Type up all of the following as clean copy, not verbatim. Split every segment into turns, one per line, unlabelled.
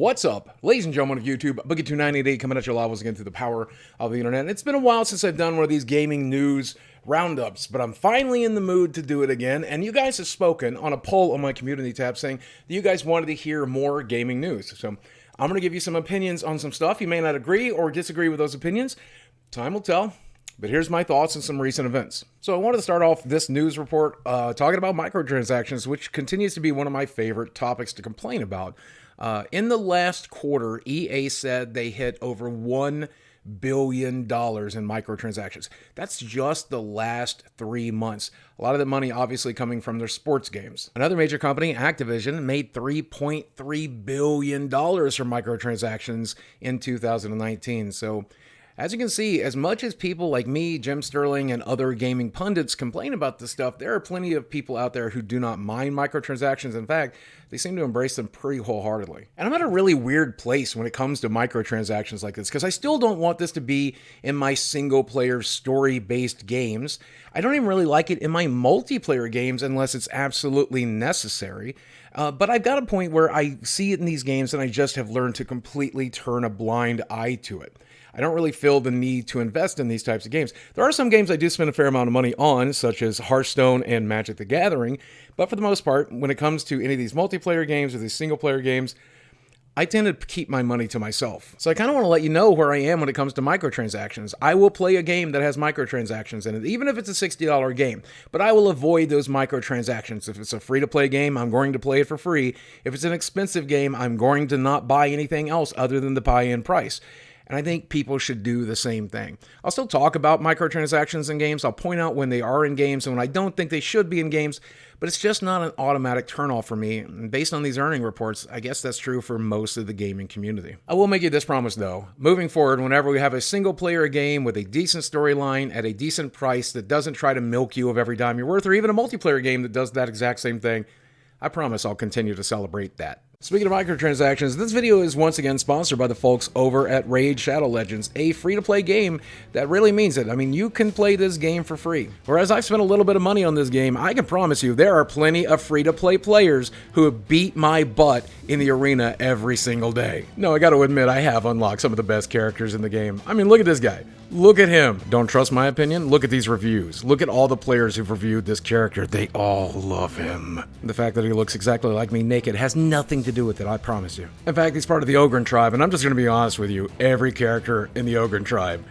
What's up, ladies and gentlemen of YouTube? Boogie298 coming at your live once again through the power of the internet. It's been a while since I've done one of these gaming news roundups, but I'm finally in the mood to do it again. And you guys have spoken on a poll on my community tab saying that you guys wanted to hear more gaming news. So I'm going to give you some opinions on some stuff. You may not agree or disagree with those opinions. Time will tell. But here's my thoughts on some recent events. So I wanted to start off this news report talking about microtransactions, which continues to be one of my favorite topics to complain about. In the last quarter, EA said they hit over $1 billion in microtransactions. That's just the last 3 months. A lot of the money obviously coming from their sports games. Another major company, Activision, made $3.3 billion from microtransactions in 2019. So as you can see, as much as people like me, Jim Sterling, and other gaming pundits complain about this stuff, there are plenty of people out there who do not mind microtransactions. In fact, they seem to embrace them pretty wholeheartedly. And I'm at a really weird place when it comes to microtransactions like this, because I still don't want this to be in my single-player story-based games. I don't even really like it in my multiplayer games unless it's absolutely necessary. But I've got a point where I see it in these games and I just have learned to completely turn a blind eye to it. I don't really feel the need to invest in these types of games. There are some games I do spend a fair amount of money on, such as Hearthstone and Magic the Gathering, but for the most part, when it comes to any of these multiplayer games or these single-player games, I tend to keep my money to myself. So I kind of want to let you know where I am when it comes to microtransactions. I will play a game that has microtransactions in it, even if it's a $60 game, but I will avoid those microtransactions. If it's a free-to-play game, I'm going to play it for free. If it's an expensive game, I'm going to not buy anything else other than the buy-in price. And I think people should do the same thing. I'll still talk about microtransactions in games. I'll point out when they are in games and when I don't think they should be in games, but it's just not an automatic turnoff for me. And based on these earning reports, I guess that's true for most of the gaming community. I will make you this promise though. Moving forward, whenever we have a single player game with a decent storyline at a decent price that doesn't try to milk you of every dime you're worth, or even a multiplayer game that does that exact same thing, I promise I'll continue to celebrate that. Speaking of microtransactions, this video is once again sponsored by the folks over at Raid Shadow Legends, a free-to-play game that really means it. I mean, you can play this game for free. Whereas I've spent a little bit of money on this game, I can promise you there are plenty of free-to-play players who have beat my butt in the arena every single day. No, I gotta admit, I have unlocked some of the best characters in the game. I mean, look at this guy. Look at him. Don't trust my opinion? Look at these reviews. Look at all the players who've reviewed this character. They all love him. The fact that he looks exactly like me naked has nothing to do with it, I promise you. In fact, he's part of the Ogren tribe, and I'm just going to be honest with you. Every character in the Ogren tribe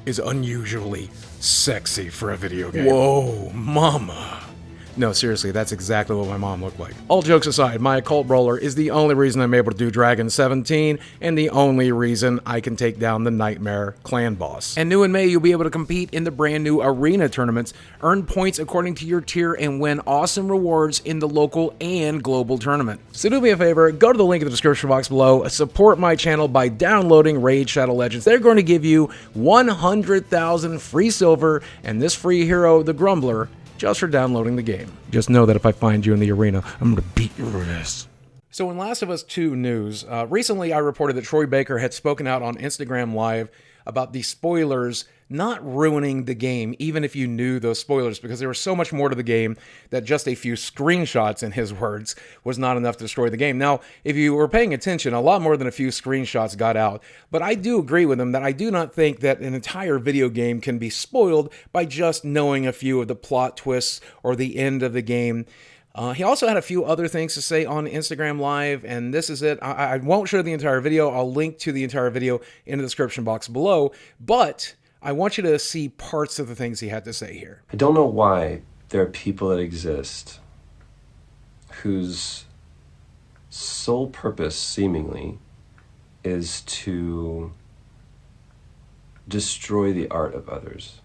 is unusually sexy for a video game. Whoa, mama. No, seriously, that's exactly what my mom looked like. All jokes aside, my occult brawler is the only reason I'm able to do Dragon 17, and the only reason I can take down the Nightmare clan boss. And new in May, you'll be able to compete in the brand new arena tournaments, earn points according to your tier, and win awesome rewards in the local and global tournament. So do me a favor, go to the link in the description box below, support my channel by downloading Raid Shadow Legends. They're going to give you 100,000 free silver, and this free hero, the Grumbler, just for downloading the game. Just know that if I find you in the arena, I'm gonna beat your ass. So in Last of Us 2 news, recently I reported that Troy Baker had spoken out on Instagram Live about the spoilers not ruining the game, even if you knew those spoilers, because there was so much more to the game that just a few screenshots, in his words, was not enough to destroy the game. Now, if you were paying attention, a lot more than a few screenshots got out, but I do agree with him that I do not think that an entire video game can be spoiled by just knowing a few of the plot twists or the end of the game. He also had a few other things to say on Instagram Live, and this is it. I won't show the entire video. I'll link to the entire video in the description box below, but I want you to see parts of the things he had to say here.
I don't know why there are people that exist whose sole purpose, seemingly, is to destroy the art of others.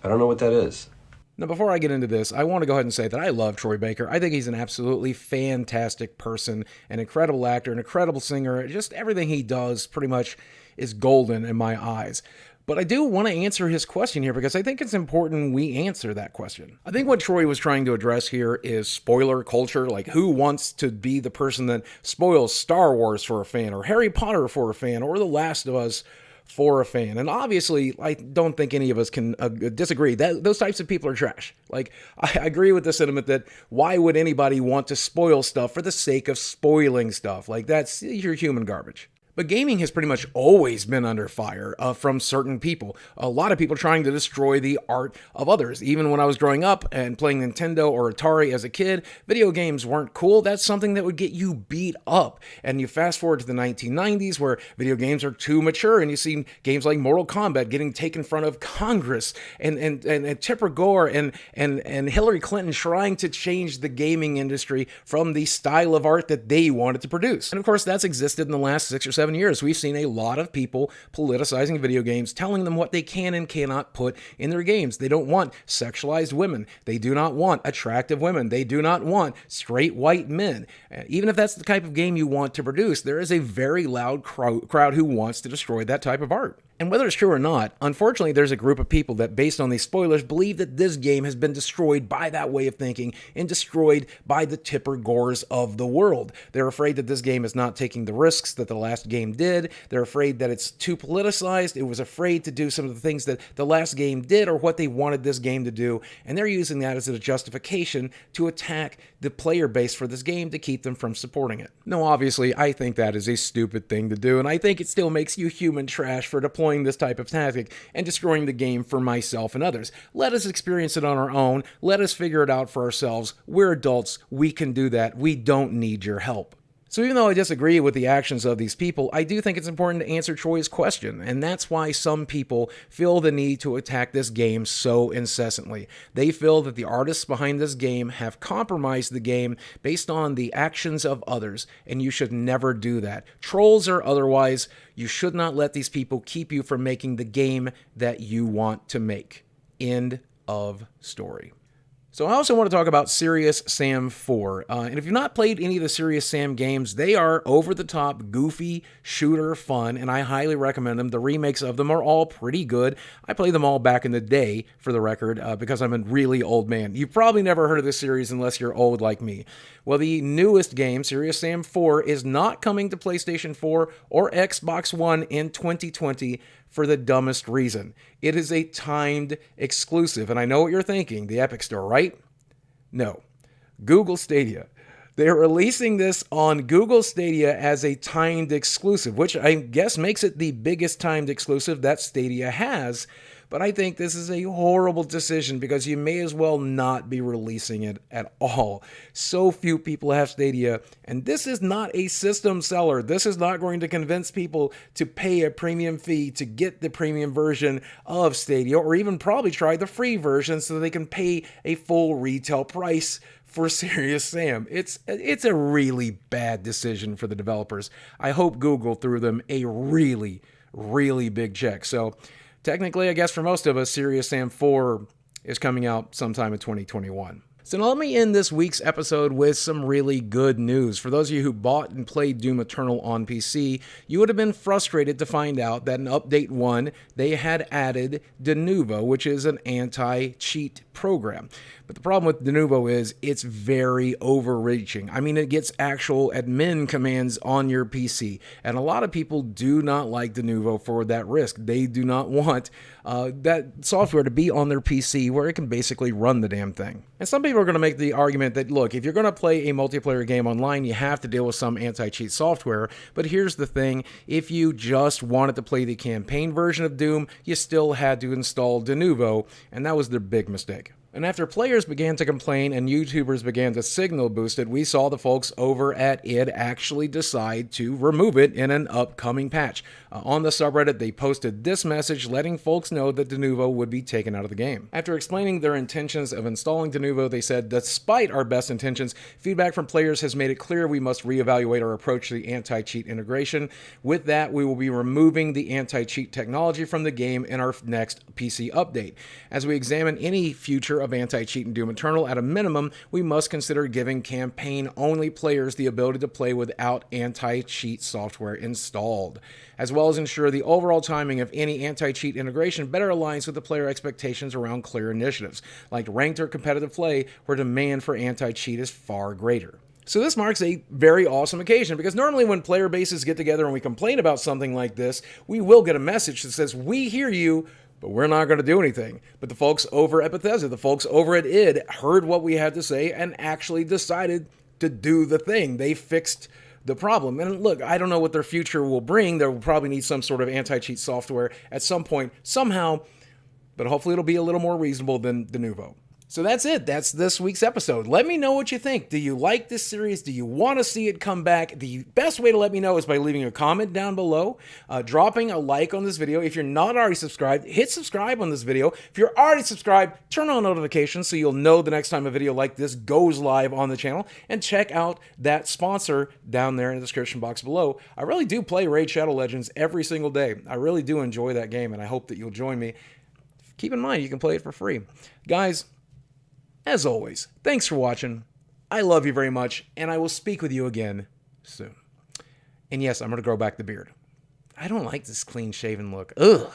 I don't know what that is.
Now, before I get into this, I want to go ahead and say that I love Troy Baker. I think he's an absolutely fantastic person, an incredible actor, an incredible singer. Just everything he does pretty much is golden in my eyes. But I do want to answer his question here because I think it's important we answer that question. I think what Troy was trying to address here is spoiler culture. Like, who wants to be the person that spoils Star Wars for a fan, or Harry Potter for a fan, or The Last of Us for a fan. And obviously, I don't think any of us can disagree that those types of people are trash. Like, I agree with the sentiment that why would anybody want to spoil stuff for the sake of spoiling stuff? Like, that's your human garbage. But gaming has pretty much always been under fire from certain people. A lot of people trying to destroy the art of others. Even when I was growing up and playing Nintendo or Atari as a kid, video games weren't cool. That's something that would get you beat up. And you fast forward to the 1990s where video games are too mature and you see games like Mortal Kombat getting taken in front of Congress and Tipper Gore and Hillary Clinton trying to change the gaming industry from the style of art that they wanted to produce. And of course, that's existed in the last 6 or 7 years. We've seen a lot of people politicizing video games, telling them what they can and cannot put in their games. They don't want sexualized women. They do not want attractive women. They do not want straight white men. Even if that's the type of game you want to produce, there is a very loud crowd who wants to destroy that type of art. And whether it's true or not, unfortunately, there's a group of people that, based on these spoilers, believe that this game has been destroyed by that way of thinking and destroyed by the Tipper Gores of the world. They're afraid that this game is not taking the risks that the last game did. They're afraid that it's too politicized. It was afraid to do some of the things that the last game did or what they wanted this game to do. And they're using that as a justification to attack the player base for this game to keep them from supporting it. No, obviously, I think that is a stupid thing to do. And I think it still makes you human trash for deploying this type of tactic and destroying the game for myself and others. Let us experience it on our own. Let us figure it out for ourselves. We're adults. We can do that. We don't need your help. So even though I disagree with the actions of these people, I do think it's important to answer Troy's question, and that's why some people feel the need to attack this game so incessantly. They feel that the artists behind this game have compromised the game based on the actions of others, and you should never do that. Trolls or otherwise, you should not let these people keep you from making the game that you want to make. End of story. So I also want to talk about Serious Sam 4. And if you've not played any of the Serious Sam games, they are over-the-top, goofy, shooter fun, and I highly recommend them. The remakes of them are all pretty good. I played them all back in the day, for the record, because I'm a really old man. You've probably never heard of this series unless you're old like me. Well, the newest game, Serious Sam 4, is not coming to PlayStation 4 or Xbox One in 2020 for the dumbest reason. It is a timed exclusive, and I know what you're thinking, the Epic Store, right? No. Google Stadia. They're releasing this on Google Stadia as a timed exclusive, which I guess makes it the biggest timed exclusive that Stadia has. But I think this is a horrible decision because you may as well not be releasing it at all. So few people have Stadia, and this is not a system seller. This is not going to convince people to pay a premium fee to get the premium version of Stadia, or even probably try the free version so they can pay a full retail price for Serious Sam. It's a really bad decision for the developers. I hope Google threw them a really, really big check. So technically, I guess for most of us, Serious Sam 4 is coming out sometime in 2021. So now let me end this week's episode with some really good news. For those of you who bought and played Doom Eternal on PC, you would have been frustrated to find out that in Update 1, they had added Denuvo, which is an anti-cheat program. But the problem with Denuvo is it's very overreaching. I mean, it gets actual admin commands on your PC. And a lot of people do not like Denuvo for that risk. They do not want that software to be on their PC where it can basically run the damn thing. And some people are going to make the argument that, look, if you're going to play a multiplayer game online, you have to deal with some anti-cheat software. But here's the thing. If you just wanted to play the campaign version of Doom, you still had to install Denuvo, and that was their big mistake. And after players began to complain and YouTubers began to signal boost it, we saw the folks over at id actually decide to remove it in an upcoming patch. On the subreddit, they posted this message letting folks know that Denuvo would be taken out of the game. After explaining their intentions of installing Denuvo, they said, despite our best intentions, feedback from players has made it clear we must reevaluate our approach to the anti-cheat integration. With that, we will be removing the anti-cheat technology from the game in our next PC update. As we examine any future of anti-cheat in Doom Eternal, at a minimum, we must consider giving campaign-only players the ability to play without anti-cheat software installed, as well as ensure the overall timing of any anti-cheat integration better aligns with the player expectations around clear initiatives, like ranked or competitive play, where demand for anti-cheat is far greater. So this marks a very awesome occasion because normally when player bases get together and we complain about something like this, we will get a message that says, we hear you, but we're not going to do anything. But the folks over at Bethesda, the folks over at id, heard what we had to say and actually decided to do the thing. They fixed the problem. And look, I don't know what their future will bring. They will probably need some sort of anti-cheat software at some point, somehow, but hopefully it'll be a little more reasonable than Denuvo. So that's it. That's this week's episode. Let me know what you think. Do you like this series? Do you want to see it come back? The best way to let me know is by leaving a comment down below, dropping a like on this video. If you're not already subscribed, hit subscribe on this video. If you're already subscribed, turn on notifications so you'll know the next time a video like this goes live on the channel. And check out that sponsor down there in the description box below. I really do play Raid Shadow Legends every single day. I really do enjoy that game, and I hope that you'll join me. Keep in mind, you can play it for free. Guys, as always, thanks for watching. I love you very much, and I will speak with you again soon. And yes, I'm going to grow back the beard. I don't like this clean-shaven look. Ugh.